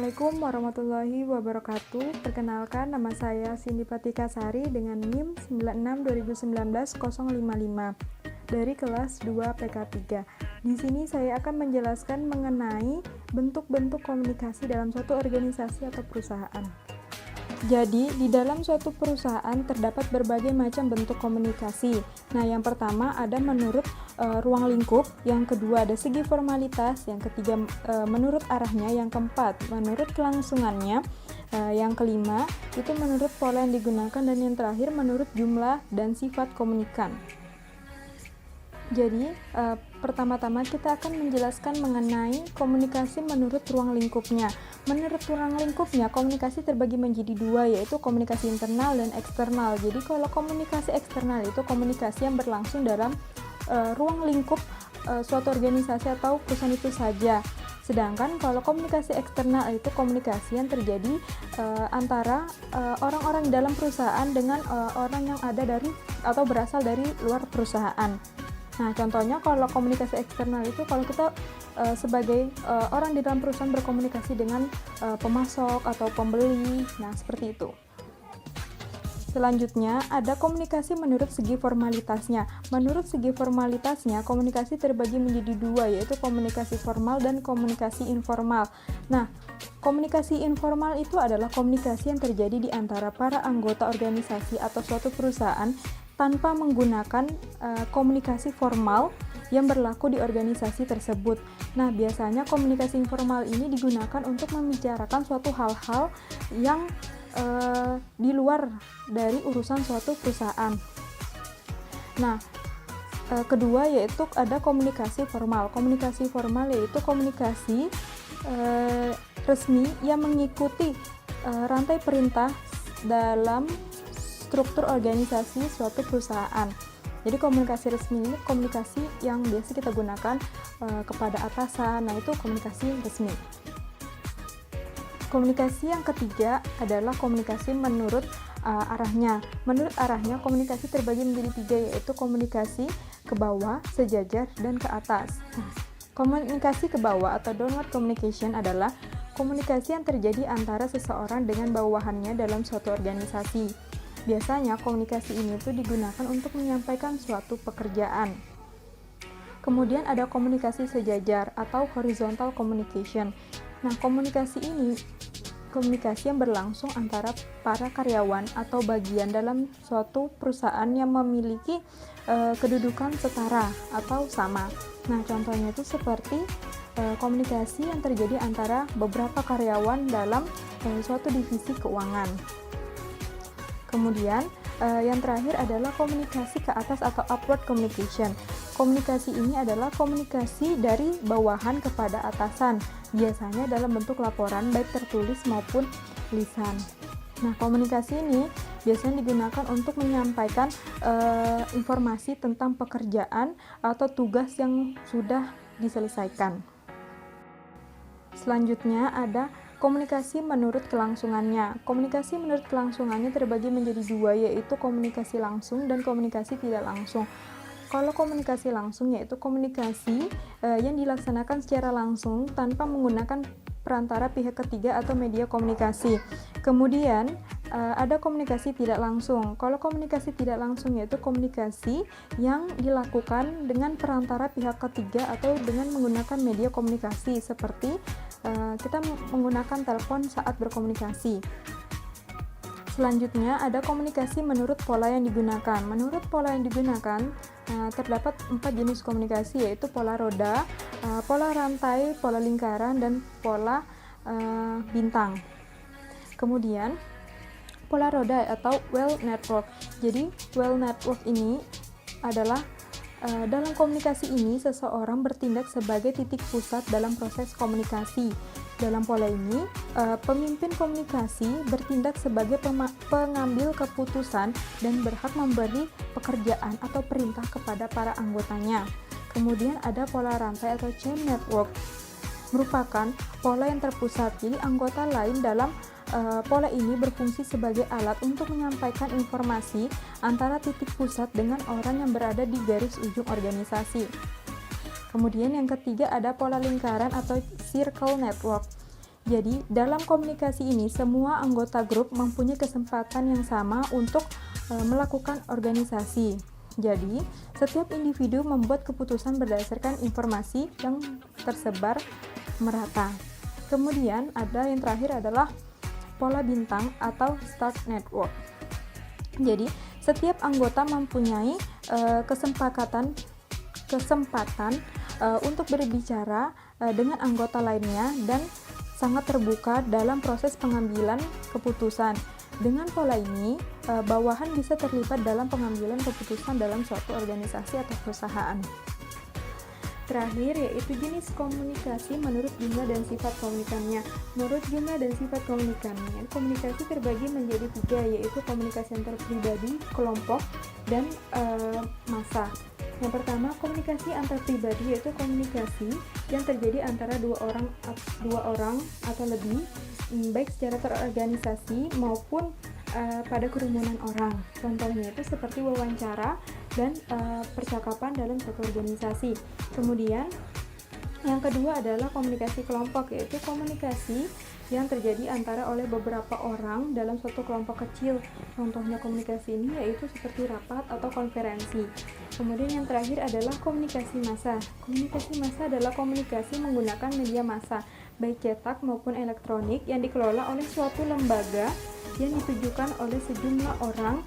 Assalamualaikum warahmatullahi wabarakatuh. Perkenalkan, nama saya Cindy Pratika Sari dengan NIM 96 2019 055 dari kelas 2 PK3. Di sini saya akan menjelaskan mengenai bentuk-bentuk komunikasi dalam suatu organisasi atau perusahaan. Jadi, di dalam suatu perusahaan terdapat berbagai macam bentuk komunikasi. Nah, yang pertama ada menurut ruang lingkup, yang kedua ada segi formalitas, yang ketiga menurut arahnya, yang keempat menurut kelangsungannya, yang kelima itu menurut pola yang digunakan, dan yang terakhir menurut jumlah dan sifat komunikan. Jadi, pertama-tama kita akan menjelaskan mengenai komunikasi menurut ruang lingkupnya. Menurut ruang lingkupnya, komunikasi terbagi menjadi dua, yaitu komunikasi internal dan eksternal. Jadi, kalau komunikasi eksternal itu komunikasi yang berlangsung dalam ruang lingkup suatu organisasi atau perusahaan itu saja. Sedangkan kalau komunikasi eksternal itu komunikasi yang terjadi antara orang-orang di dalam perusahaan dengan orang yang ada dari atau berasal dari luar perusahaan. Nah, contohnya kalau komunikasi eksternal itu kalau kita sebagai orang di dalam perusahaan berkomunikasi dengan pemasok atau pembeli, nah seperti itu. Selanjutnya, ada komunikasi menurut segi formalitasnya. Menurut segi formalitasnya, komunikasi terbagi menjadi dua, yaitu komunikasi formal dan komunikasi informal. Nah, komunikasi informal itu adalah komunikasi yang terjadi di antara para anggota organisasi atau suatu perusahaan tanpa menggunakan komunikasi formal yang berlaku di organisasi tersebut. Nah, biasanya komunikasi informal ini digunakan untuk membicarakan suatu hal-hal yang di luar dari urusan suatu perusahaan. Nah, kedua yaitu ada komunikasi formal. Komunikasi formal yaitu komunikasi resmi yang mengikuti rantai perintah dalam struktur organisasi suatu perusahaan. Jadi komunikasi resmi ini komunikasi yang biasa kita gunakan kepada atasan. Nah, itu komunikasi resmi. Komunikasi yang ketiga adalah komunikasi menurut arahnya. Menurut arahnya, komunikasi terbagi menjadi tiga, yaitu komunikasi ke bawah, sejajar, dan ke atas. Nah, komunikasi ke bawah atau downward communication adalah komunikasi yang terjadi antara seseorang dengan bawahannya dalam suatu organisasi. Biasanya komunikasi ini tuh digunakan untuk menyampaikan suatu pekerjaan. Kemudian ada komunikasi sejajar atau horizontal communication. Nah, komunikasi ini komunikasi yang berlangsung antara para karyawan atau bagian dalam suatu perusahaan yang memiliki kedudukan setara atau sama. Nah, contohnya itu seperti komunikasi yang terjadi antara beberapa karyawan dalam suatu divisi keuangan. Kemudian yang terakhir adalah komunikasi ke atas atau upward communication. Komunikasi ini adalah komunikasi dari bawahan kepada atasan, biasanya dalam bentuk laporan baik tertulis maupun lisan. Nah, komunikasi ini biasanya digunakan untuk menyampaikan informasi tentang pekerjaan atau tugas yang sudah diselesaikan. Selanjutnya ada komunikasi menurut kelangsungannya. Komunikasi menurut kelangsungannya terbagi menjadi dua, yaitu komunikasi langsung dan komunikasi tidak langsung. Kalau komunikasi langsung yaitu komunikasi yang dilaksanakan secara langsung tanpa menggunakan perantara pihak ketiga atau media komunikasi. Kemudian ada komunikasi tidak langsung. Kalau komunikasi tidak langsung yaitu komunikasi yang dilakukan dengan perantara pihak ketiga atau dengan menggunakan media komunikasi seperti kita menggunakan telepon saat berkomunikasi. Selanjutnya ada komunikasi menurut pola yang digunakan. Menurut pola yang digunakan terdapat 4 jenis komunikasi, yaitu pola roda, pola rantai, pola lingkaran, dan pola bintang. Kemudian pola roda atau well network. Jadi well network ini adalah dalam komunikasi ini seseorang bertindak sebagai titik pusat dalam proses komunikasi. Dalam pola ini, pemimpin komunikasi bertindak sebagai pengambil keputusan dan berhak memberi pekerjaan atau perintah kepada para anggotanya. Kemudian ada pola rantai atau chain network, merupakan pola yang terpusat. Jadi anggota lain dalam pola ini berfungsi sebagai alat untuk menyampaikan informasi antara titik pusat dengan orang yang berada di garis ujung organisasi. Kemudian yang ketiga ada pola lingkaran atau circle network. Jadi, dalam komunikasi ini semua anggota grup mempunyai kesempatan yang sama untuk melakukan organisasi. Jadi, setiap individu membuat keputusan berdasarkan informasi yang tersebar merata. Kemudian, ada yang terakhir adalah pola bintang atau star network. Jadi, setiap anggota mempunyai kesempatan untuk berbicara dengan anggota lainnya dan sangat terbuka dalam proses pengambilan keputusan. Dengan pola ini, bawahan bisa terlibat dalam pengambilan keputusan dalam suatu organisasi atau perusahaan. Terakhir yaitu jenis komunikasi menurut jumlah dan sifat komunikannya. Menurut jumlah dan sifat komunikannya, komunikasi terbagi menjadi 3, yaitu komunikasi antar pribadi, kelompok, dan massa. Yang pertama, komunikasi antar pribadi yaitu komunikasi yang terjadi antara dua orang atau lebih, baik secara terorganisasi maupun pada kerumunan orang. Contohnya itu seperti wawancara dan percakapan dalam satu organisasi. Kemudian yang kedua adalah komunikasi kelompok, yaitu komunikasi yang terjadi antara oleh beberapa orang dalam suatu kelompok kecil. Contohnya komunikasi ini yaitu seperti rapat atau konferensi. Kemudian yang terakhir adalah komunikasi massa. Komunikasi massa adalah komunikasi menggunakan media massa, baik cetak maupun elektronik, yang dikelola oleh suatu lembaga yang ditujukan oleh sejumlah orang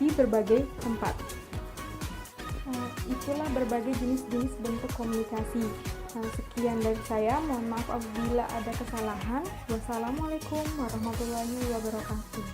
di berbagai tempat. Itulah berbagai jenis-jenis bentuk komunikasi. Sekian dari saya, mohon maaf apabila ada kesalahan. Wassalamualaikum warahmatullahi wabarakatuh.